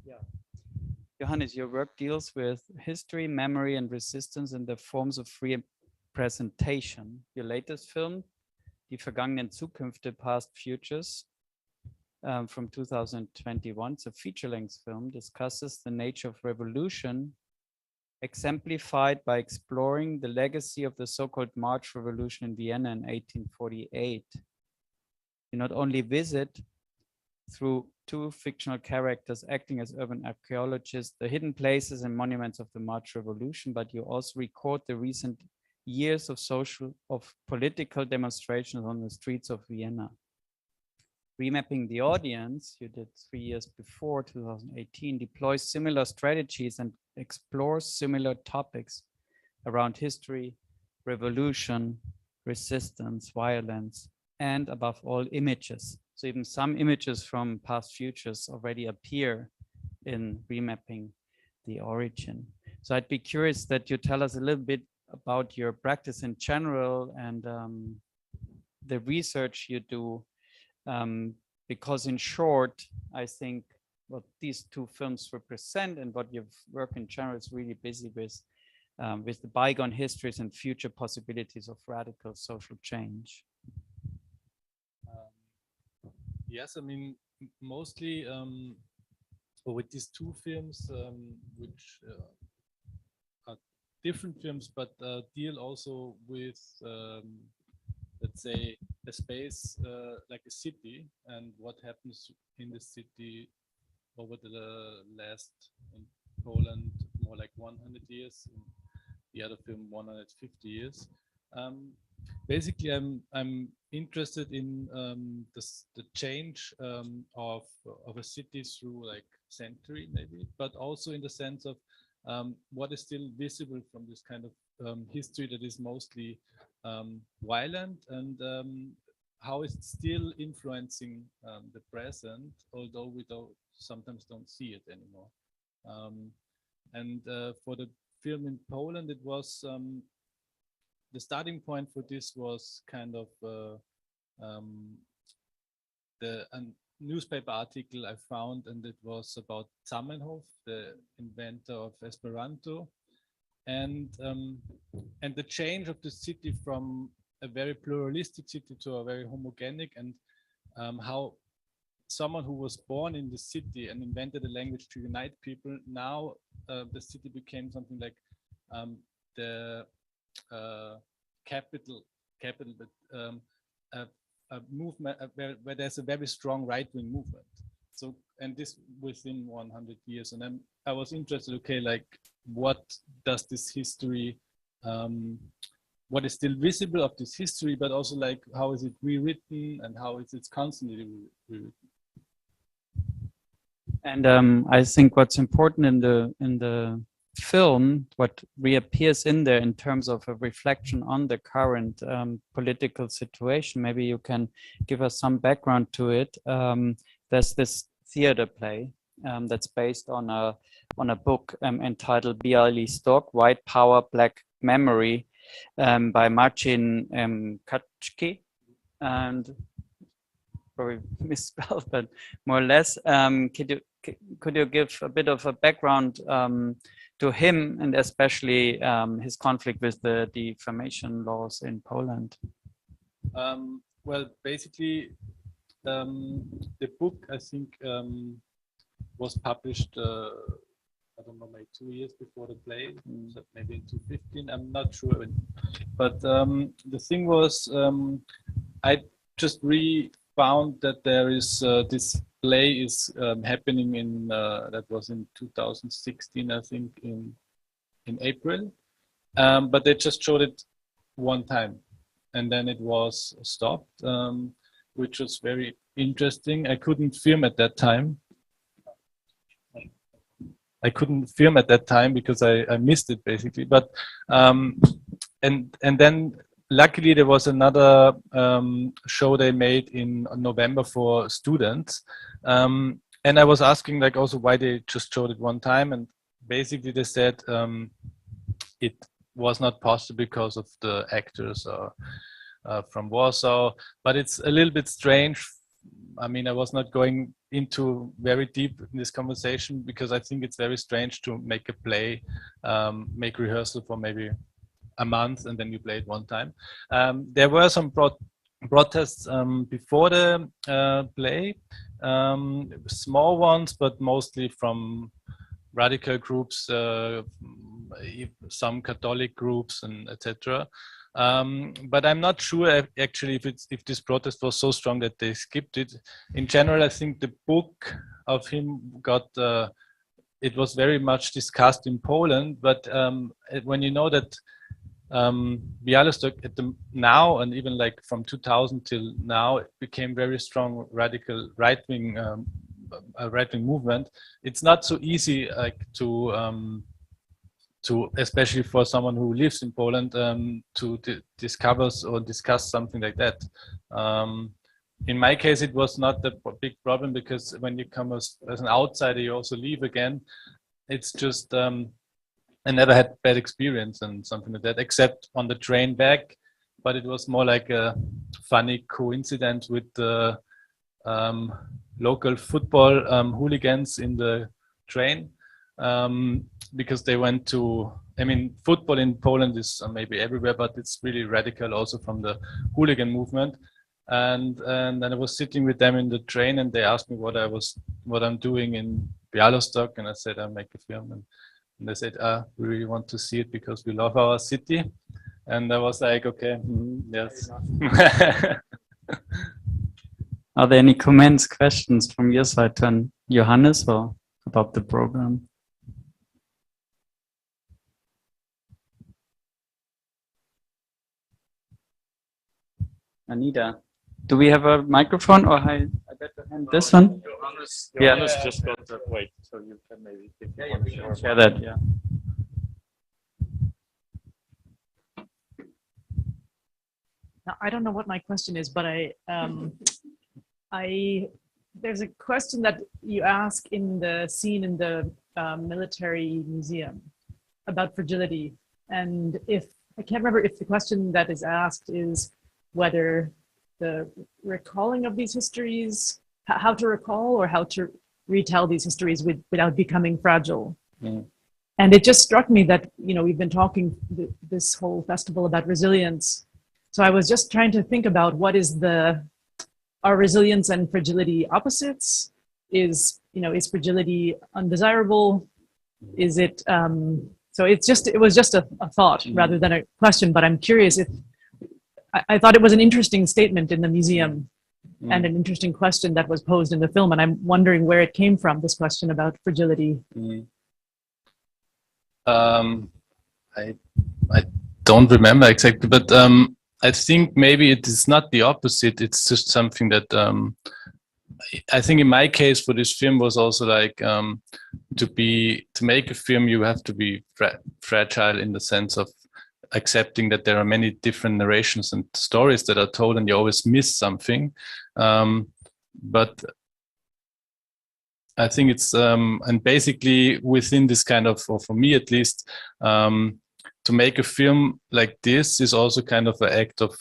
Yeah. Johannes, your work deals with history, memory, and resistance in the forms of free presentation. Your latest film, Die vergangenen Zukünfte, Past Futures, from 2021, it's a feature-length film, discusses the nature of revolution, exemplified by exploring the legacy of the so-called March Revolution in Vienna in 1848. You not only visit through two fictional characters acting as urban archaeologists, the hidden places and monuments of the March Revolution, but you also record the recent years of political demonstrations on the streets of Vienna. Remapping the audience, you did 3 years before 2018, deploys similar strategies and explores similar topics around history, revolution, resistance, violence, and above all, images. So even some images from Past Futures already appear in Remapping the Origin. So I'd be curious that you tell us a little bit about your practice in general and the research you do, because in short, I think what these two films represent and what your work in general is really busy with the bygone histories and future possibilities of radical social change. Yes, I mean, mostly with these two films, which are different films, but deal also with, let's say, a space like a city and what happens in the city over the last, in Poland, more like 100 years, in the other film 150 years. Basically, I'm interested in the change of a city through like century maybe, but also in the sense of what is still visible from this kind of history that is mostly violent, and how is it still influencing the present, although we sometimes don't see it anymore. And for the film in Poland, it was the starting point for this was kind of a newspaper article I found, and it was about Zamenhof, the inventor of Esperanto, and the change of the city from a very pluralistic city to a very homogenic, and how someone who was born in the city and invented a language to unite people, now the city became something like the capital, but a movement where there's a very strong right-wing movement. So, and this within 100 years. And then I was interested, okay, like what does this history, what is still visible of this history, but also like how is it rewritten and how is it constantly rewritten? And I think what's important in the film, what reappears in there in terms of a reflection on the current political situation, maybe you can give us some background to it. There's this theater play that's based on a book entitled Bialystok, White Power, Black Memory, by Marcin Kaczki, and probably misspelled, but more or less. Could you give a bit of a background to him, and especially his conflict with the defamation laws in Poland? Well, basically, the book, I think, was published, I don't know, maybe 2 years before the play, so maybe in 2015, I'm not sure. But the thing was, I just found that there is this play is happening in that was in 2016, I think, in April, but they just showed it one time and then it was stopped, which was very interesting. I couldn't film at that time. Because I missed it basically, but and then luckily there was another show they made in November for students, and I was asking like also why they just showed it one time, and basically they said it was not possible because of the actors from Warsaw, but it's a little bit strange. I mean, I was not going into very deep in this conversation, because I think it's very strange to make a play, make rehearsal for maybe a month and then you play it one time. There were some protests before the play, small ones, but mostly from radical groups, some Catholic groups, and etc. But I'm not sure actually if this protest was so strong that they skipped it. In general, I think the book of him got it was very much discussed in Poland. But when you know that Bialystok at the now, and even like from 2000 till now, it became very strong radical right-wing movement. It's not so easy like to especially for someone who lives in Poland to discover or discuss something like that. In my case, it was not a big problem, because when you come as an outsider, you also leave again. It's just I never had bad experience and something like that, except on the train back. But it was more like a funny coincidence with the local football hooligans in the train, because they went to, I mean, football in Poland is maybe everywhere, but it's really radical also from the hooligan movement. And then I was sitting with them in the train, and they asked me what I'm doing in Bialystok, and I said I make a film, and they said, we really want to see it because we love our city. And I was like, okay, yes. Are there any comments, questions from your side to Johannes or about the program? Anita, do we have a microphone, or I better hand this one? Johannes just got that. Wait, so you can maybe if you want to share that. Yeah. Now, I don't know what my question is, but there's a question that you ask in the scene in the military museum about fragility, and if I can't remember if the question that is asked is whether the recalling of these histories, how to recall or how to retell these histories without becoming fragile. Mm. And it just struck me that, you know, we've been talking this whole festival about resilience. So I was just trying to think about what is are resilience and fragility opposites? Is fragility undesirable? Is it, so it was just a thought rather than a question, but I'm curious if, I thought it was an interesting statement in the museum and an interesting question that was posed in the film. And I'm wondering where it came from, this question about fragility. I don't remember exactly, but I think maybe it is not the opposite. It's just something that I think in my case for this film was also like to make a film, you have to be fragile in the sense of accepting that there are many different narrations and stories that are told, and you always miss something. But I think it's and basically within this kind of, or for me at least, to make a film like this is also kind of an act of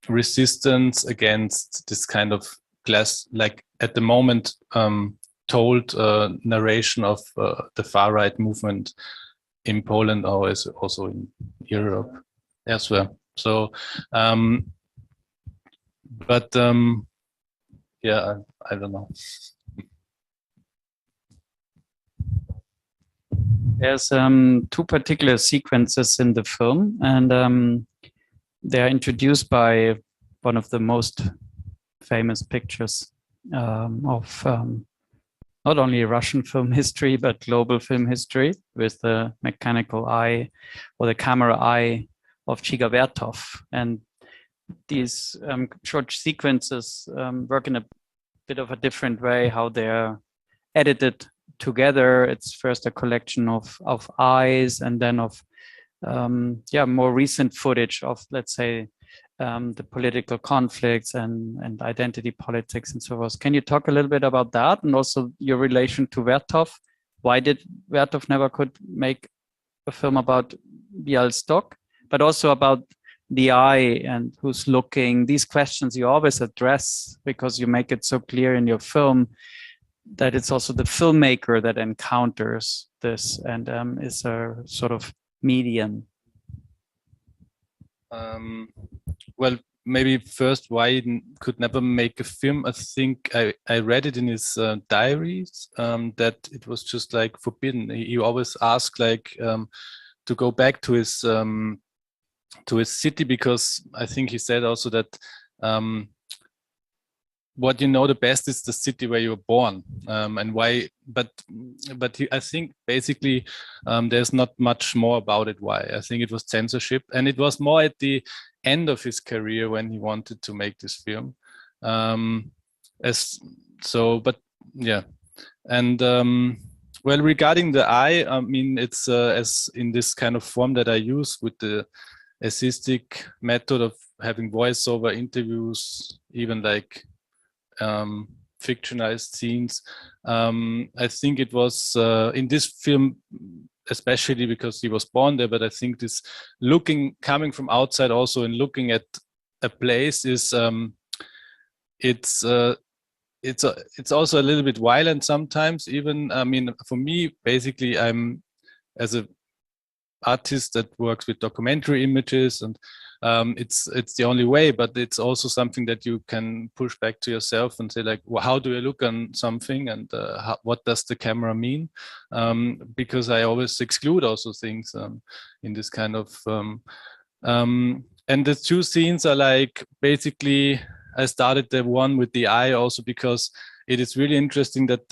resistance against this kind of like at the moment told narration of the far right movement in Poland, or also in Europe elsewhere. So, but yeah, I don't know. There's two particular sequences in the film, and they're introduced by one of the most famous pictures of not only Russian film history, but global film history, with the mechanical eye or the camera eye of Chiga Vertov. And these short sequences work in a bit of a different way, how they're edited together. It's first a collection of eyes, and then of more recent footage of, let's say, the political conflicts and identity politics and so forth. Can you talk a little bit about that, and also your relation to Vertov? Why did Vertov never could make a film about Bialystok, but also about the eye and who's looking, these questions you always address because you make it so clear in your film that it's also the filmmaker that encounters this and is a sort of medium. Well, maybe first, why he could never make a film. I think I read it in his diaries that it was just like forbidden. He always asked like to go back to his city, because I think he said also that what you know the best is the city where you were born, and why. But I think basically there's not much more about it. Why? I think it was censorship, and it was more at the end of his career when he wanted to make this film. But yeah, and well, regarding the eye, I mean, it's as in this kind of form that I use with the assistic method of having voiceover interviews, even like fictionalized scenes. I think it was in this film, especially because he was born there, but I think this coming from outside also and looking at a place is it's also a little bit violent sometimes. Even, I mean, for me, basically, I'm as a artist that works with documentary images, and it's the only way, but it's also something that you can push back to yourself and say like, well, how do I look on something, and what does the camera mean? Because I always exclude also things in this kind of and the two scenes are like, basically I started the one with the eye also because it is really interesting that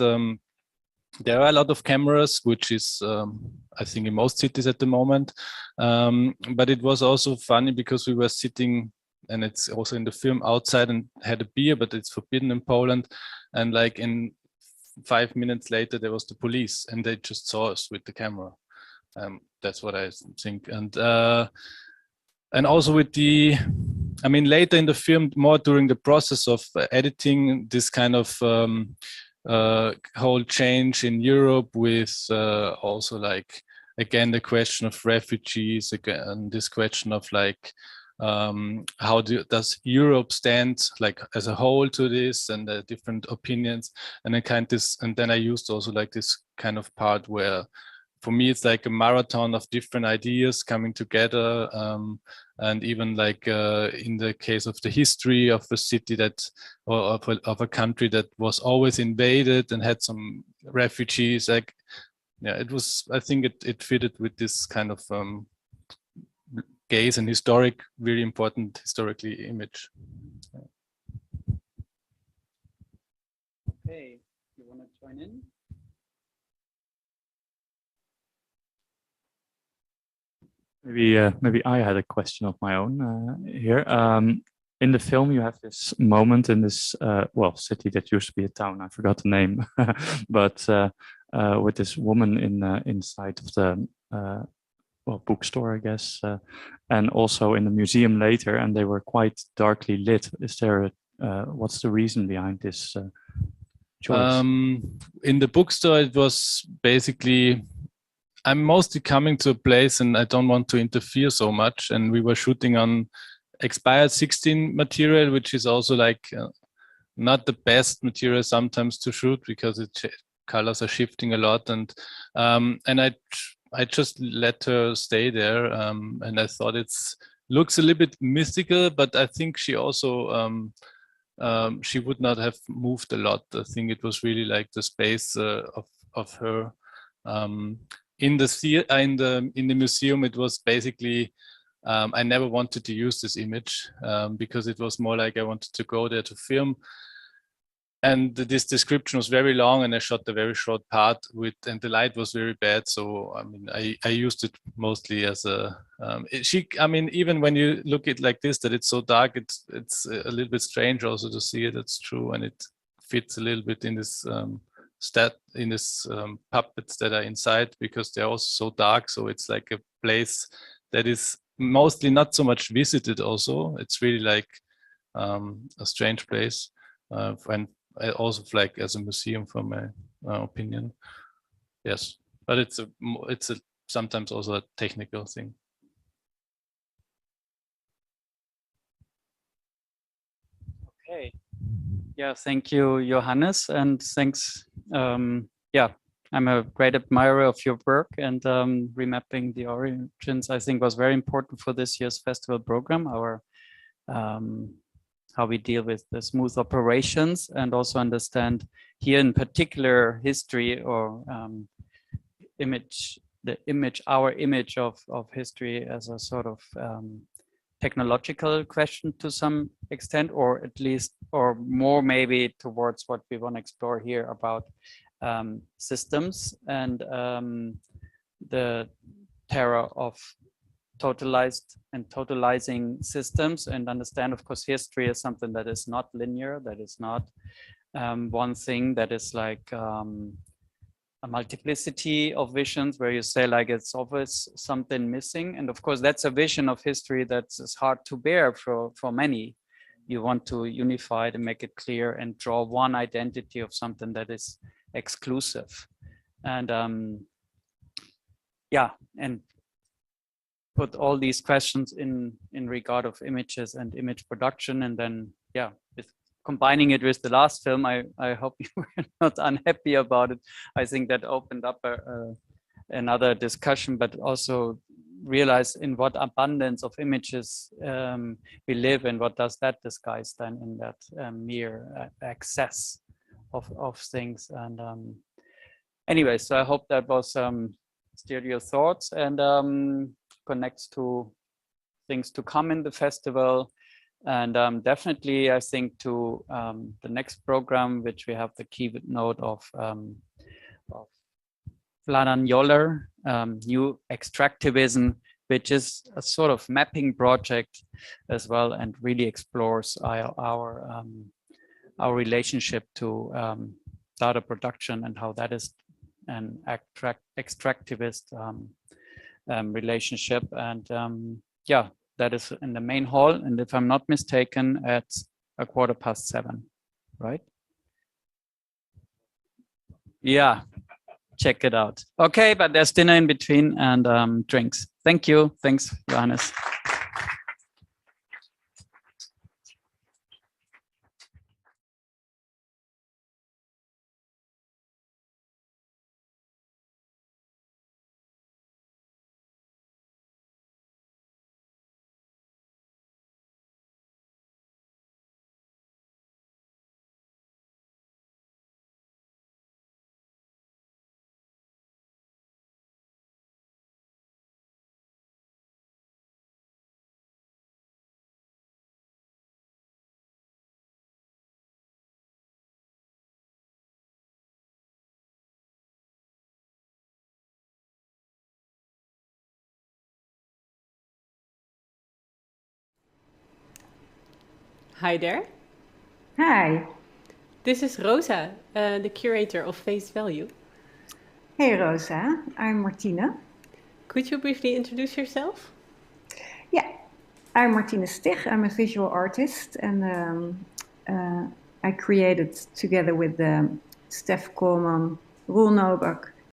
there are a lot of cameras, which is, I think, in most cities at the moment. But it was also funny because we were sitting, and it's also in the film, outside and had a beer, but it's forbidden in Poland. And like in 5 minutes later, there was the police, and they just saw us with the camera. That's what I think. And also with the, I mean, later in the film, more during the process of editing, this kind of whole change in Europe with also like, again, the question of refugees, again, this question of like, how does Europe stand like as a whole to this, and the different opinions, and then I used also like this kind of part where, for me, it's like a marathon of different ideas coming together, and even like in the case of the history of a city or of a country that was always invaded and had some refugees. Like, yeah, it was. I think it fitted with this kind of gaze and very important historically image. Okay, you want to join in? Maybe I had a question of my own here. In the film, you have this moment in this city that used to be a town. I forgot the name, but with this woman inside of the bookstore, I guess, and also in the museum later, and they were quite darkly lit. Is there what's the reason behind this choice? In the bookstore, it was basically, I'm mostly coming to a place and I don't want to interfere so much. And we were shooting on expired 16 material, which is also like not the best material sometimes to shoot because colors are shifting a lot. And I just let her stay there. And I thought looks a little bit mystical, but I think she also, she would not have moved a lot. I think it was really like the space of her. In the museum, it was basically, I never wanted to use this image because it was more like I wanted to go there to film, and this description was very long, and I shot a very short part and the light was very bad. So I mean, I used it mostly as a. I mean, even when you look at it like this, that it's so dark, it's a little bit strange also to see it. It's true, and it fits a little bit in this. Puppets that are inside, because they're also so dark. So it's like a place that is mostly not so much visited also. It's really like a strange place, and also like as a museum, from my opinion. Yes, but it's sometimes also a technical thing. Yeah, thank you, Johannes, and thanks. Yeah, I'm a great admirer of your work, and remapping the origins, I think, was very important for this year's festival program. Our how we deal with the smooth operations, and also understand here in particular history or our image of history as a sort of technological question to some extent, or at least, or more maybe towards what we want to explore here about systems and the terror of totalized and totalizing systems, and understand, of course, history is something that is not linear, that is not one thing, that is like a multiplicity of visions where you say like it's always something missing. And of course, that's a vision of history that's hard to bear for many. You want to unify it and make it clear and draw one identity of something that is exclusive. And yeah, and put all these questions in regard of images and image production. And then, yeah, with combining it with the last film, I hope you were not unhappy about it. I think that opened up another discussion, but also realize in what abundance of images we live, and what does that disguise then in that mere access of things. And anyway, so I hope that was steered your thoughts and connects to things to come in the festival. And definitely, I think, to the next program, which we have the keynote of Vladan Joller, New Extractivism, which is a sort of mapping project as well, and really explores our relationship to data production and how that is an extractivist relationship. And yeah, that is in the main hall, and if I'm not mistaken, at 7:15, right? Yeah, check it out. Okay, but there's dinner in between and drinks. Thank you. Thanks, Johannes. Hi there. Hi. This is Rosa, the curator of Face Value. Hey Rosa, I'm Martina. Could you briefly introduce yourself? Yeah, I'm Martina Stig. I'm a visual artist, and I created together with Stef Koolman, Roel Nobak,